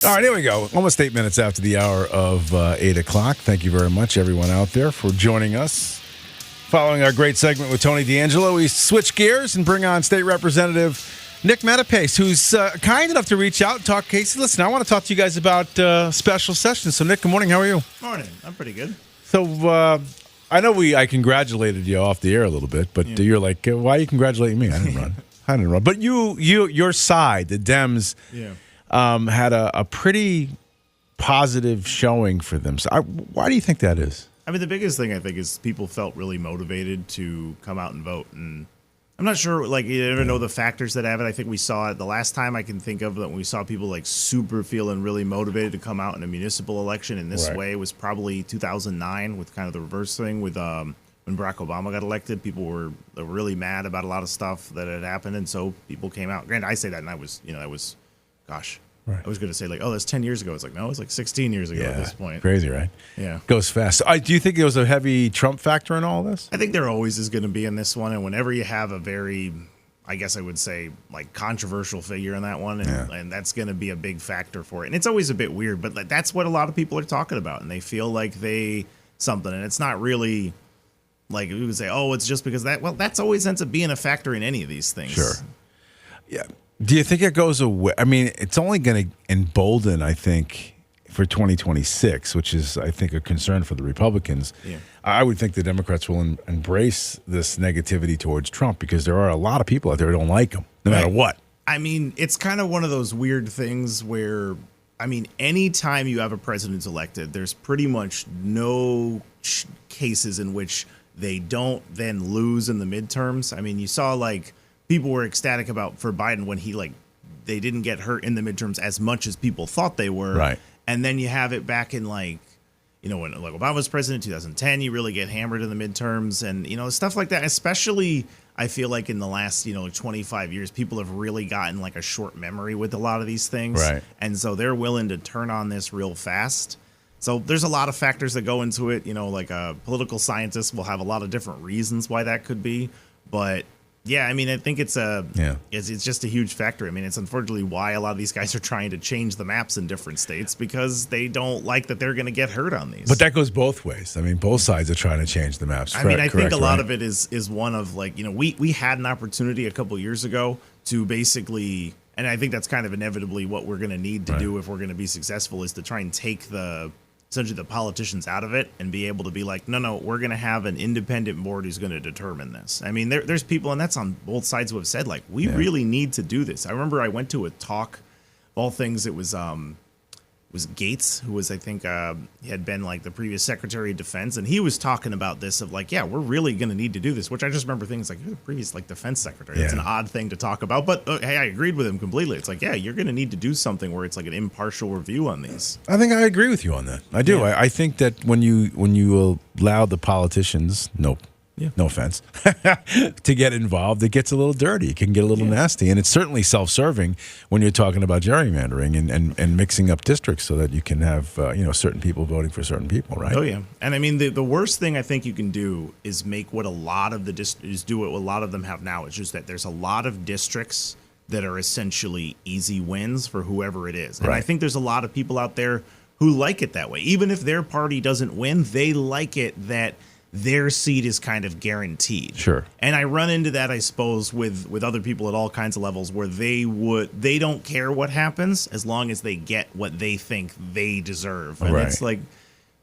All right, here we go. Almost 8 minutes after the hour of 8 o'clock. Thank you very much, everyone out there, for joining us. Following our great segment with Tony D'Angelo, we switch gears and bring on State Representative Nick Menapace, who's kind enough to reach out and talk. Casey, listen, I want to talk to you guys about special sessions. So, Nick, good morning. How are you? Morning. I'm pretty good. So, I know I congratulated you off the air a little bit, but you're like, why are you congratulating me? I didn't run. I didn't run. But your side, the Dems, had a pretty positive showing for them. So why do you think that is? I mean, the biggest thing I think is people felt really motivated to come out and vote. And I'm not sure, like, you never know the factors that have it. I think we saw it the last time I can think of that when we saw people like super feeling really motivated to come out in a municipal election in this way was probably 2009 with kind of the reverse thing with when Barack Obama got elected. People were really mad about a lot of stuff that had happened. And so people came out. Granted, I say that and I was, gosh. Right. I was going to say, like, oh, that's 10 years ago. It's like, no, it's like 16 years ago at this point. Crazy, right? Yeah. Goes fast. So, do you think there was a heavy Trump factor in all this? I think there always is going to be in this one. And whenever you have a very, I guess I would say, like, controversial figure in that one, and that's going to be a big factor for it. And it's always a bit weird, but that's what a lot of people are talking about. And they feel like something. And it's not really, like, we would say, oh, it's just because that. Well, that's always ends up being a factor in any of these things. Sure. Yeah. Do you think it goes away? I mean, it's only going to embolden, I think, for 2026, which is, I think, a concern for the Republicans. Yeah. I would think the Democrats will embrace this negativity towards Trump because there are a lot of people out there who don't like him, no matter what. I mean, it's kind of one of those weird things where, I mean, anytime you have a president elected, there's pretty much no cases in which they don't then lose in the midterms. I mean, you saw, like, people were ecstatic for Biden when they didn't get hurt in the midterms as much as people thought they were. Right. And then you have it back in when Obama was president in 2010, you really get hammered in the midterms and, stuff like that. Especially, I feel like in the last, 25 years, people have really gotten like a short memory with a lot of these things. Right. And so they're willing to turn on this real fast. So there's a lot of factors that go into it. Like a political scientist will have a lot of different reasons why that could be. But yeah, I mean, I think it's just a huge factor. I mean, it's unfortunately why a lot of these guys are trying to change the maps in different states because they don't like that they're going to get hurt on these. But that goes both ways. I mean, both sides are trying to change the maps. I think a lot of it is one of like, we had an opportunity a couple years ago to basically, and I think that's kind of inevitably what we're going to need to do if we're going to be successful is to try and take essentially the politicians out of it and be able to be like, no, we're going to have an independent board who's going to determine this. I mean, there's people, and that's on both sides, who have said, like, we really need to do this. I remember I went to a talk, of all things, it was Gates, who was, I think, he had been like the previous Secretary of Defense, and he was talking about this of like, yeah, we're really going to need to do this, which I just remember things like, you're the previous like defense secretary. It's an odd thing to talk about, but hey, I agreed with him completely. It's like, yeah, you're going to need to do something where it's like an impartial review on these. I think I agree with you on that. I do. Yeah. I think that when you allow the politicians, no offense, to get involved, it gets a little dirty. It can get a little nasty. And it's certainly self-serving when you're talking about gerrymandering and mixing up districts so that you can have certain people voting for certain people, right? Oh, yeah. And I mean, the worst thing I think you can do is make what a lot of do what a lot of them have now. It's just that there's a lot of districts that are essentially easy wins for whoever it is. And I think there's a lot of people out there who like it that way. Even if their party doesn't win, they like it that their seat is kind of guaranteed. Sure. And I run into that, I suppose, with other people at all kinds of levels where they don't care what happens as long as they get what they think they deserve. And it's like,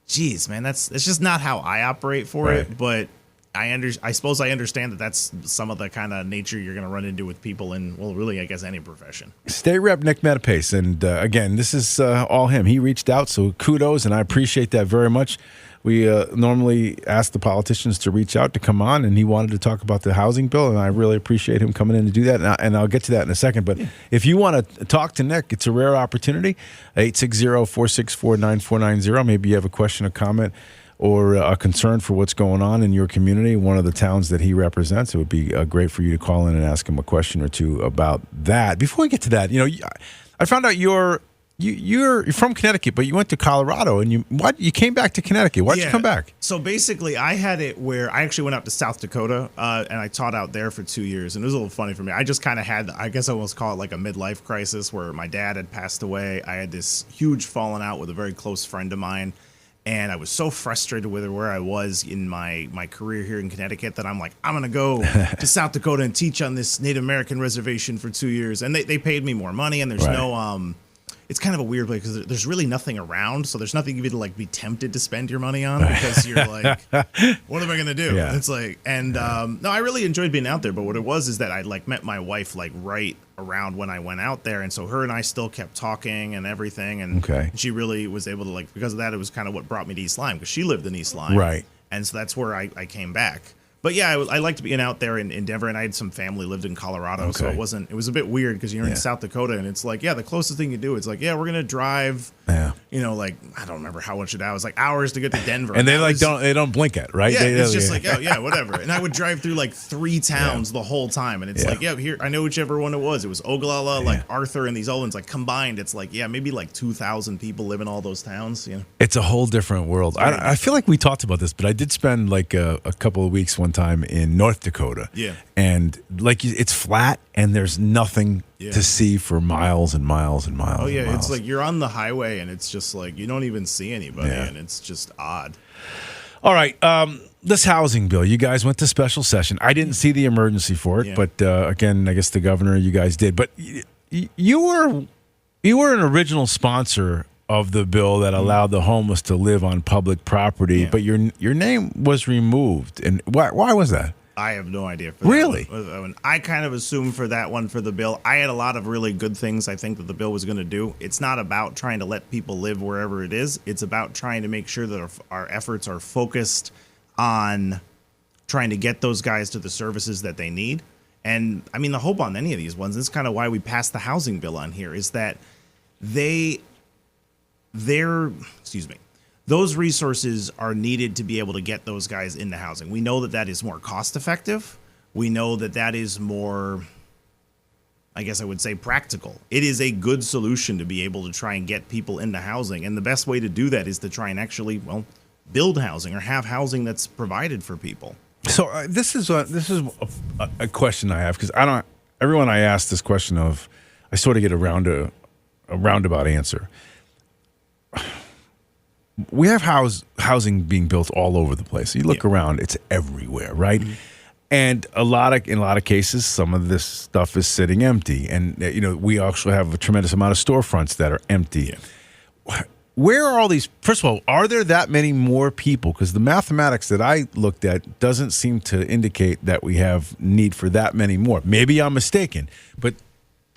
geez, man, it's just not how I operate for it. But I suppose I understand that that's some of the kind of nature you're going to run into with people in, well, really, I guess, any profession. State Rep Nick Menapace. And again, this is all him. He reached out, so kudos, and I appreciate that very much. We normally ask the politicians to reach out to come on, and he wanted to talk about the housing bill, and I really appreciate him coming in to do that, and I'll get to that in a second. But if you want to talk to Nick, it's a rare opportunity, 860-464-9490. Maybe you have a question, a comment, or a concern for what's going on in your community, one of the towns that he represents. It would be great for you to call in and ask him a question or two about that. Before we get to that, I found out you're you're from Connecticut, but you went to Colorado, and you came back to Connecticut. Why'd you come back? So basically, I had it where I actually went up to South Dakota, and I taught out there for 2 years, and it was a little funny for me. I just kind of had, I guess I almost call it like a midlife crisis, where my dad had passed away. I had this huge falling out with a very close friend of mine, and I was so frustrated with where I was in my career here in Connecticut that I'm like, I'm gonna go to South Dakota and teach on this Native American reservation for 2 years, and they paid me more money, and there's no it's kind of a weird place because there's really nothing around. So there's nothing you to like be tempted to spend your money on because you're like, what am I going to do? Yeah. It's like, and no, I really enjoyed being out there. But what it was is that I like met my wife like right around when I went out there. And so her and I still kept talking and everything. And she really was able to like, because of that, it was kind of what brought me to East Lyme because she lived in East Lyme. Right. And so that's where I came back. But yeah, I liked being out there in Denver, and I had some family lived in Colorado, so it was a bit weird because you're in South Dakota, and it's like, the closest thing you do, it's like, we're gonna drive, like I don't remember how much it was, like hours to get to Denver, and they don't blink at, right? Yeah, it's just like, whatever. And I would drive through like 3 towns the whole time, and it's like, here I know whichever one it was. It was Ogallala, like Arthur, and these other ones, like combined, it's like maybe like 2,000 people live in all those towns. It's a whole different world. I feel like we talked about this, but I did spend like a couple of weeks one time in North Dakota. Yeah. And like it's flat and there's nothing to see for miles and miles and miles. Oh yeah, and miles. It's like you're on the highway and it's just like you don't even see anybody and it's just odd. All right, this housing bill. You guys went to special session. I didn't see the emergency for it, but again, I guess the governor, you guys did. But you were an original sponsor of the bill that allowed the homeless to live on public property, but your name was removed. And why was that? I have no idea. Really? I kind of assumed for that one for the bill. I had a lot of really good things I think that the bill was going to do. It's not about trying to let people live wherever it is. It's about trying to make sure that our efforts are focused on trying to get those guys to the services that they need. And I mean, the hope on any of these ones, this is kind of why we passed the housing bill on here, is that those resources are needed to be able to get those guys into housing. We know that is more cost effective. We know that is more, I guess I would say, practical. It is a good solution to be able to try and get people into housing. And the best way to do that is to try and actually, build housing or have housing that's provided for people. So this is a question I have, because everyone I ask this question of, I sort of get a roundabout answer. We have housing being built all over the place. You look around, it's everywhere, right? Mm-hmm. And in a lot of cases, some of this stuff is sitting empty. And we actually have a tremendous amount of storefronts that are empty. Yeah. Where are all these? First of all, are there that many more people? Because the mathematics that I looked at doesn't seem to indicate that we have need for that many more. Maybe I'm mistaken, but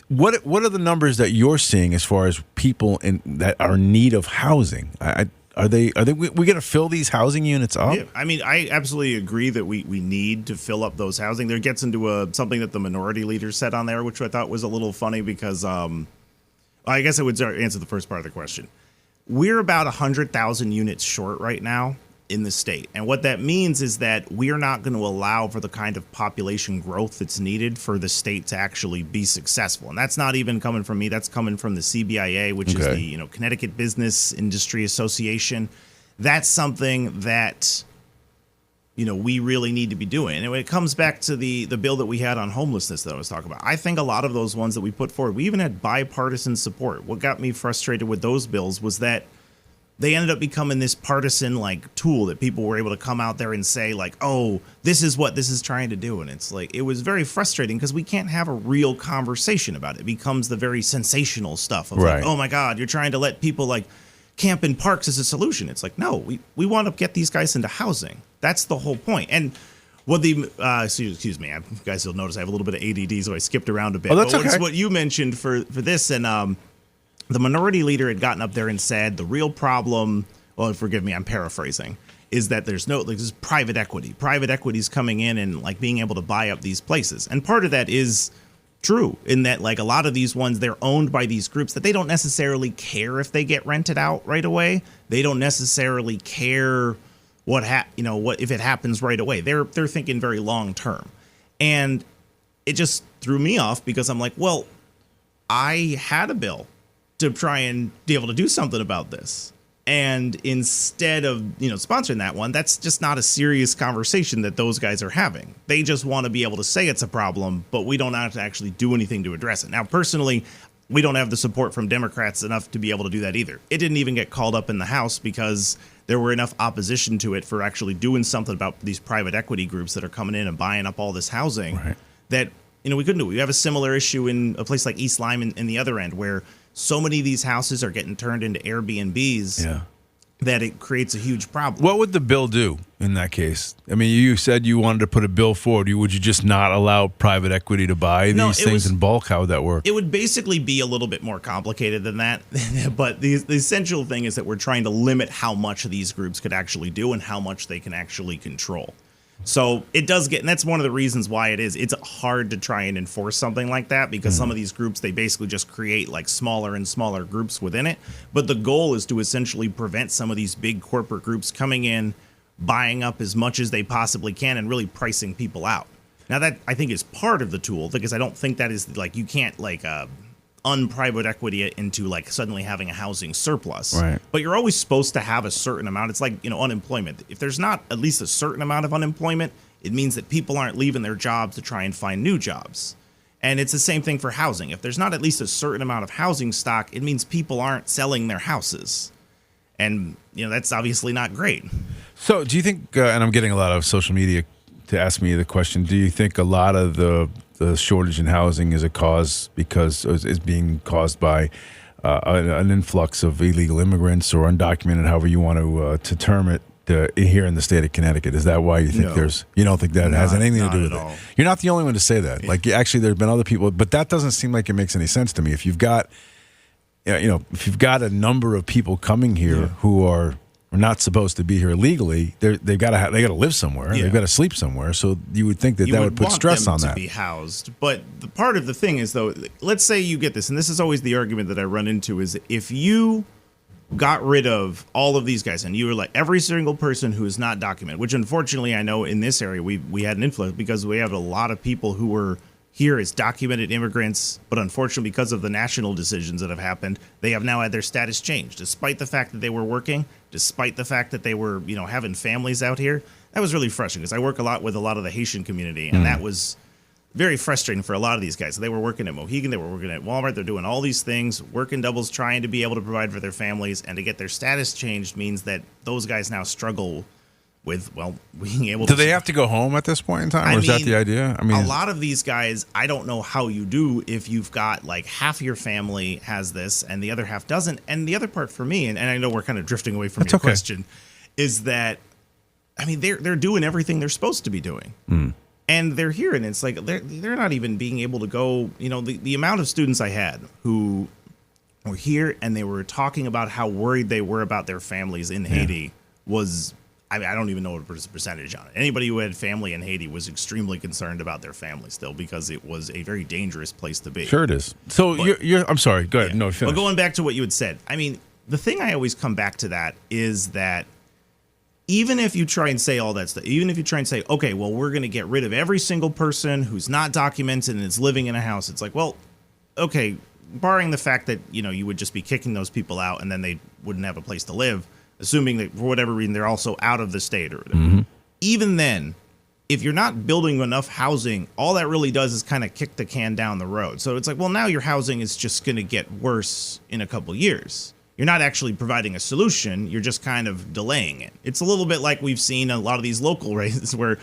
what are the numbers that you're seeing as far as people that are in need of housing? Are we going to fill these housing units up? Yeah, I mean, I absolutely agree that we need to fill up those housing. There gets into something that the minority leader said on there, which I thought was a little funny because I guess I would answer the first part of the question. We're about 100,000 units short right now in the state. And what that means is that we are not going to allow for the kind of population growth that's needed for the state to actually be successful. And that's not even coming from me. That's coming from the CBIA, which is the Connecticut Business Industry Association. That's something that we really need to be doing. And when it comes back to the bill that we had on homelessness that I was talking about, I think a lot of those ones that we put forward, we even had bipartisan support. What got me frustrated with those bills was that they ended up becoming this partisan tool that people were able to come out there and say oh, this is what this is trying to do. And it's it was very frustrating because we can't have a real conversation about it. It becomes the very sensational stuff of oh my God, you're trying to let people camp in parks as a solution. It's no, we want to get these guys into housing. That's the whole point. And what excuse me, you guys will notice I have a little bit of ADD, so I skipped around a bit. Oh, that's okay. What you mentioned for this, and the minority leader had gotten up there and said the real problem, well, forgive me, I'm paraphrasing, is that there's this is private equity. Private equity's coming in and being able to buy up these places. And part of that is true in that a lot of these ones, they're owned by these groups that they don't necessarily care if they get rented out right away. They don't necessarily care what if it happens right away. They're thinking very long term. And it just threw me off because I'm well, I had a bill to try and be able to do something about this. And instead of, sponsoring that one, that's just not a serious conversation that those guys are having. They just want to be able to say it's a problem, but we don't have to actually do anything to address it. Now, personally, we don't have the support from Democrats enough to be able to do that either. It didn't even get called up in the House because there were enough opposition to it for actually doing something about these private equity groups that are coming in and buying up all this housing that, we couldn't do. We have a similar issue in a place like East Lyme in the other end where so many of these houses are getting turned into Airbnbs that it creates a huge problem. What would the bill do in that case? I mean, you said you wanted to put a bill forward. Would you just not allow private equity to buy these things in bulk? How would that work? It would basically be a little bit more complicated than that. But the essential thing is that we're trying to limit how much these groups could actually do and how much they can actually control. So it does get, and that's one of the reasons why it's hard to try and enforce something like that, because some of these groups, they basically just create like smaller and smaller groups within it. But the goal is to essentially prevent some of these big corporate groups coming in, buying up as much as they possibly can and really pricing people out. Now that I think is part of the tool, because I don't think that is like, you can't like unprivate equity it into like suddenly having a housing surplus. Right. But you're always supposed to have a certain amount. It's like, unemployment. If there's not at least a certain amount of unemployment, it means that people aren't leaving their jobs to try and find new jobs. And it's the same thing for housing. If there's not at least a certain amount of housing stock, it means people aren't selling their houses. And, that's obviously not great. So do you think, and I'm getting a lot of social media to ask me the question, do you think a lot of the shortage in housing is is being caused by an influx of illegal immigrants or undocumented, however you want to term it, here in the state of Connecticut? Is that why you think you don't think that has anything to do with it? You're not the only one to say that. Like, actually, there have been other people, but that doesn't seem like it makes any sense to me. If you've got, if you've got a number of people coming here who are not supposed to be here legally, they got to live somewhere. They've got to sleep somewhere. So you would think that would put stress on that. To be housed. But the part of the thing is, though, let's say you get this, and this is always the argument that I run into, is if you got rid of all of these guys and you were like every single person who is not documented, which unfortunately I know in this area we had an influx because we have a lot of people who were here as documented immigrants, but unfortunately because of the national decisions that have happened, they have now had their status changed, despite the fact that they were working, despite the fact that they were, having families out here. That was really frustrating because I work a lot with a lot of the Haitian community, and that was very frustrating for a lot of these guys. They were working at Mohegan, they were working at Walmart, they're doing all these things, working doubles, trying to be able to provide for their families, and to get their status changed means that those guys now struggle with, being able to... Do they have to go home at this point in time, or is that the idea? I mean, a lot of these guys, I don't know how you do if you've got, like, half your family has this and the other half doesn't. And the other part for me, and I know we're kind of drifting away from your question, is that, they're doing everything they're supposed to be doing. And they're here, and it's like they're not even being able to go. The amount of students I had who were here and they were talking about how worried they were about their families in Haiti was, I don't even know what percentage on it. Anybody who had family in Haiti was extremely concerned about their family still, because it was a very dangerous place to be. Sure it is. So you're I'm sorry. Go ahead. No, finish. But going back to what you had said, the thing I always come back to that is that even if you try and say all that stuff, even if you try and say, okay, well, we're going to get rid of every single person who's not documented and is living in a house, it's like, well, okay, barring the fact that, you would just be kicking those people out and then they wouldn't have a place to live, assuming that for whatever reason they're also out of the state or whatever. Even then, if you're not building enough housing, all that really does is kind of kick the can down the road. So it's like, well, now your housing is just going to get worse in a couple years. You're not actually providing a solution. You're just kind of delaying it. It's a little bit like we've seen a lot of these local races where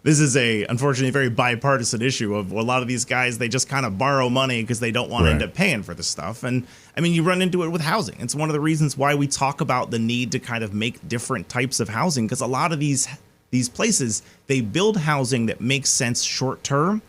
this is unfortunately, very bipartisan issue of a lot of these guys, they just kind of borrow money because they don't want to end up paying for the stuff. And you run into it with housing. It's one of the reasons why we talk about the need to kind of make different types of housing, because a lot of these places, they build housing that makes sense short term,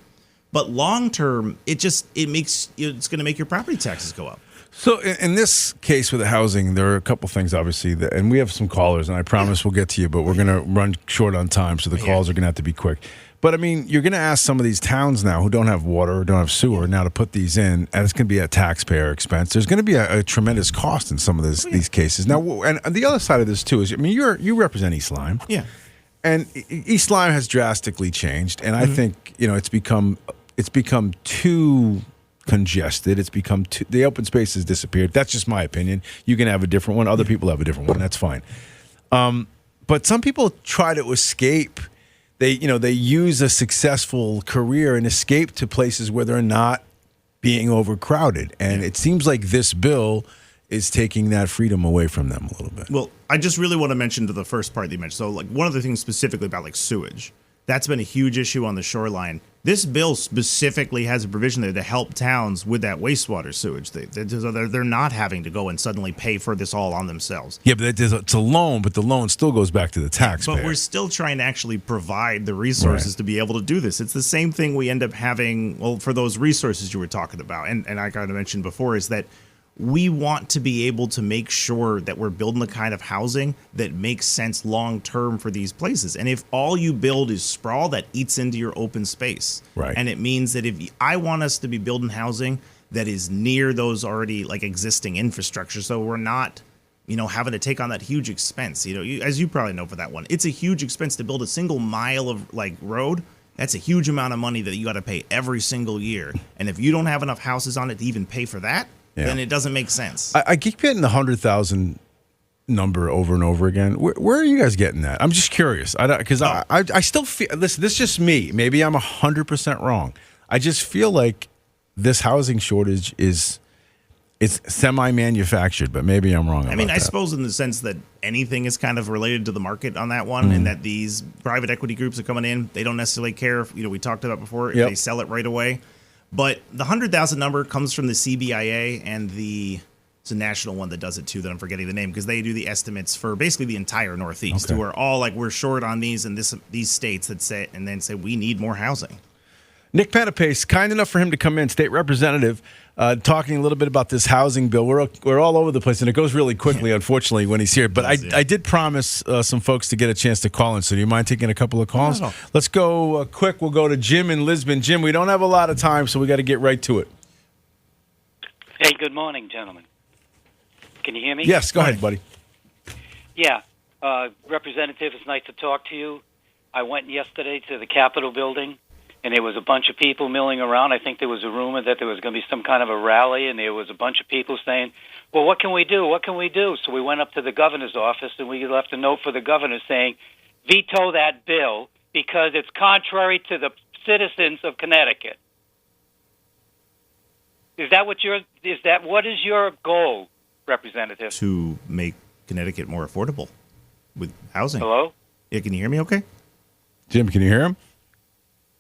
but long term, it's going to make your property taxes go up. So in this case with the housing, there are a couple things, obviously, and we have some callers, and I promise we'll get to you, but we're going to run short on time, so the calls are going to have to be quick. But, you're going to ask some of these towns now who don't have water or don't have sewer now to put these in, and it's going to be a taxpayer expense. There's going to be a tremendous cost in some of these cases. Now, and the other side of this, too, is, you represent East Lyme. Yeah. And East Lyme has drastically changed, and I think, it's become too congested. It's become the open space has disappeared. That's just my opinion. You can have a different one. Other people have a different one. That's fine. But some people try to escape. They use a successful career and escape to places where they're not being overcrowded. And it seems like this bill is taking that freedom away from them a little bit. Well, I just really want to mention to the first part that you mentioned. So, like, one of the things specifically about, like, sewage, that's been a huge issue on the shoreline. This bill specifically has a provision there to help towns with that wastewater sewage. They're not having to go and suddenly pay for this all on themselves. Yeah, but it's a loan, but the loan still goes back to the taxpayer. But we're still trying to actually provide the resources to be able to do this. It's the same thing we end up having, well, for those resources you were talking about. And I got to mention before is that we want to be able to make sure that we're building the kind of housing that makes sense long term for these places. And if all you build is sprawl, that eats into your open space. Right. And it means that I want us to be building housing that is near those already like existing infrastructure, so we're not, having to take on that huge expense. As you probably know for that one, it's a huge expense to build a single mile of like road. That's a huge amount of money that you got to pay every single year. And if you don't have enough houses on it to even pay for that, then it doesn't make sense. I keep getting the 100,000 number over and over again. Where are you guys getting that? I'm just curious. Because I still feel, listen, this is just me. Maybe I'm 100% wrong. I just feel like this housing shortage it's semi-manufactured, but maybe I'm wrong about that. I suppose in the sense that anything is kind of related to the market on that one, and that these private equity groups are coming in. They don't necessarily care if, we talked about before, if they sell it right away. But the 100,000 number comes from the CBIA, and it's a national one that does it too, that I'm forgetting the name, because they do the estimates for basically the entire Northeast, who are all like, we're short on these and these states that say, and then say we need more housing. Nick Menapace, kind enough for him to come in, state representative, talking a little bit about this housing bill. We're all over the place, and it goes really quickly, unfortunately, when he's here. But I did promise some folks to get a chance to call in, so do you mind taking a couple of calls? No. Let's go quick. We'll go to Jim in Lisbon. Jim, we don't have a lot of time, so we got to get right to it. Hey, good morning, gentlemen. Can you hear me? Yes, go ahead, buddy. Yeah. Representative, it's nice to talk to you. I went yesterday to the Capitol building, and there was a bunch of people milling around. I think there was a rumor that there was going to be some kind of a rally, and there was a bunch of people saying, well, what can we do? What can we do? So we went up to the governor's office, and we left a note for the governor saying, veto that bill because it's contrary to the citizens of Connecticut. What is your goal, Representative? To make Connecticut more affordable with housing. Hello? Yeah, can you hear me okay? Jim, can you hear him?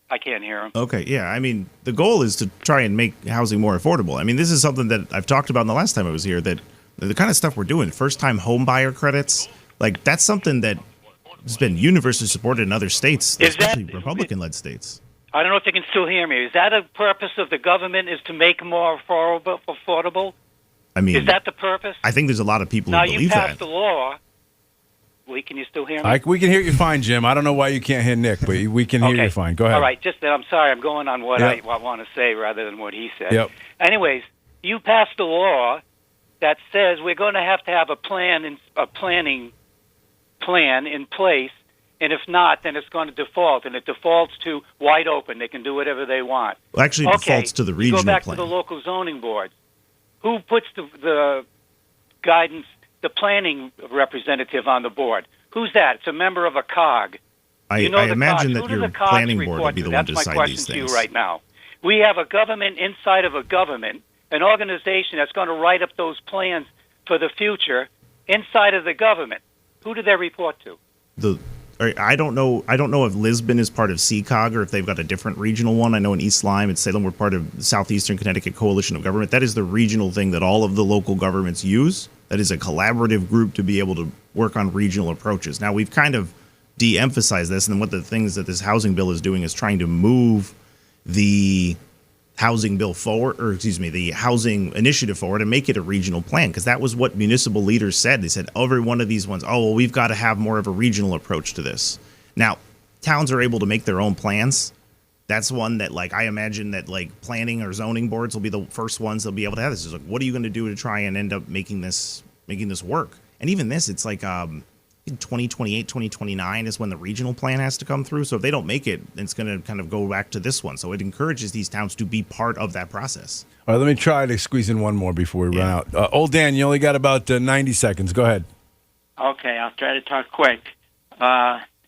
I can't hear him. Okay, yeah. The goal is to try and make housing more affordable. This is something that I've talked about the last time I was here, that the kind of stuff we're doing, first-time home buyer credits, like that's something that has been universally supported in other states, especially Republican-led states. I don't know if you can still hear me. Is that a purpose of the government, is to make more affordable? Is that the purpose? I think there's a lot of people who believe that. Now, you passed the law. Can you still hear me? We can hear you fine, Jim. I don't know why you can't hear Nick, but we can hear you fine. Go ahead. All right. I'm sorry. I'm going on what I want to say rather than what he said. Yep. Anyways, you passed a law that says we're going to have a planning plan in place, and if not, then it's going to default, and it defaults to wide open. They can do whatever they want. Well, actually, it defaults to the regional plan. Go back to the local zoning board. Who puts the guidance, the planning representative on the board? Who's that? It's a member of a COG. I imagine that your planning board would be the one to decide these things. That's my question to you right now. We have a government inside of a government, an organization that's going to write up those plans for the future inside of the government. Who do they report to? I don't know if Lisbon is part of CCOG or if they've got a different regional one. I know in East Lyme and Salem we're part of the Southeastern Connecticut Coalition of Government. That is the regional thing that all of the local governments use. That is a collaborative group to be able to work on regional approaches. Now, we've kind of de-emphasized this, and one of the things that this housing bill is doing is trying to move the housing bill forward, the housing initiative forward, and make it a regional plan, because that was what municipal leaders said. They said every one of these ones, we've got to have more of a regional approach to this. Now, towns are able to make their own plans. That's one that, I imagine that, planning or zoning boards will be the first ones that'll be able to have this. It's what are you going to do to try and end up making this work? And even this, it's in 2028, 2029 is when the regional plan has to come through. So if they don't make it, it's going to kind of go back to this one. So it encourages these towns to be part of that process. All right, let me try to squeeze in one more before we run out. Old Dan, you only got about 90 seconds. Go ahead. Okay, I'll try to talk quick.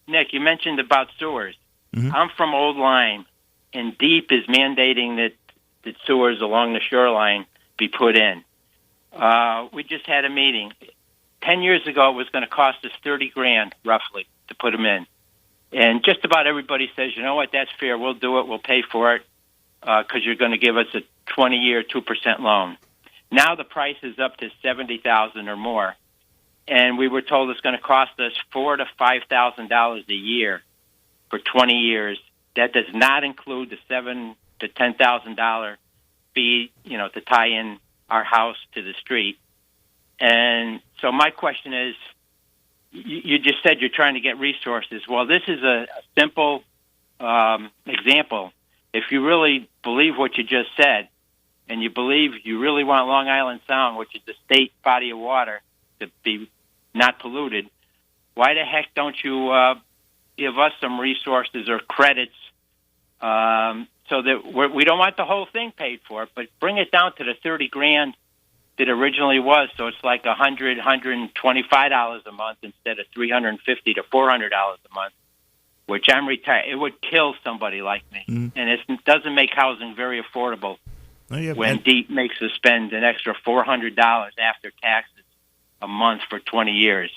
Nick, you mentioned about sewers. Mm-hmm. I'm from Old Lyme, and DEEP is mandating that sewers along the shoreline be put in. We just had a meeting. 10 years ago, it was going to cost us $30,000 roughly to put them in. And just about everybody says, you know what, that's fair. We'll do it. We'll pay for it because you're going to give us a 20-year, 2% loan. Now the price is up to $70,000 or more. And we were told it's going to cost us $4,000 to $5,000 a year for 20 years. That does not include the $7,000 to $10,000 fee, to tie in our house to the street. And so my question is, you just said you're trying to get resources. Well, this is a simple example. If you really believe what you just said, and you believe you really want Long Island Sound, which is the state body of water, to be not polluted, why the heck don't you give us some resources or credits so that we don't want the whole thing paid for, but bring it down to the $30,000 that originally was, so it's like $125 a month instead of $350 to $400 a month, which I'm retired. It would kill somebody like me, and it doesn't make housing very affordable when DEEP makes us spend an extra $400 after taxes a month for 20 years,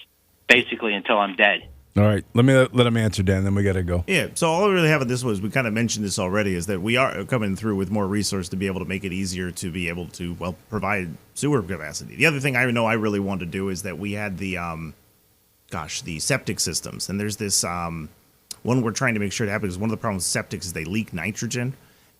basically until I'm dead. All right, let me let him answer, Dan, then we got to go. Yeah, so all we really have at this was, we kind of mentioned this already, is that we are coming through with more resource to be able to make it easier to be able to, provide sewer capacity. The other thing I know I really wanted to do is that we had the septic systems. And there's this one we're trying to make sure to happen, because one of the problems with septics is they leak nitrogen.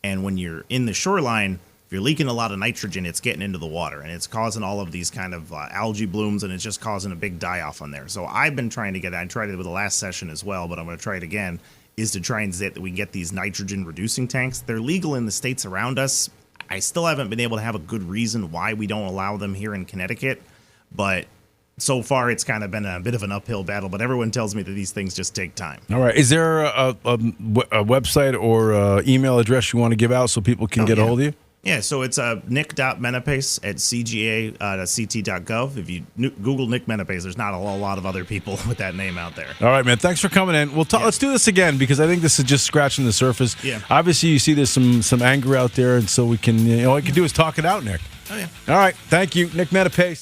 And when you're in the shoreline, if you're leaking a lot of nitrogen, it's getting into the water, and it's causing all of these kind of algae blooms, and it's just causing a big die-off on there. So I've been trying to get that. I tried it with the last session as well, but I'm going to try it again, is to try and say that we can get these nitrogen-reducing tanks. They're legal in the states around us. I still haven't been able to have a good reason why we don't allow them here in Connecticut, but so far it's kind of been a bit of an uphill battle, but everyone tells me that these things just take time. All right. Is there a website or email address you want to give out so people can get a hold of you? Yeah, so it's nick.menapace at cga.ct.gov. If you Google Nick Menapace, there's not a lot of other people with that name out there. All right, man. Thanks for coming in. Let's do this again, because I think this is just scratching the surface. Yeah. Obviously, you see there's some anger out there, and so we can, all you can do is talk it out, Nick. Oh, yeah. All right. Thank you, Nick Menapace.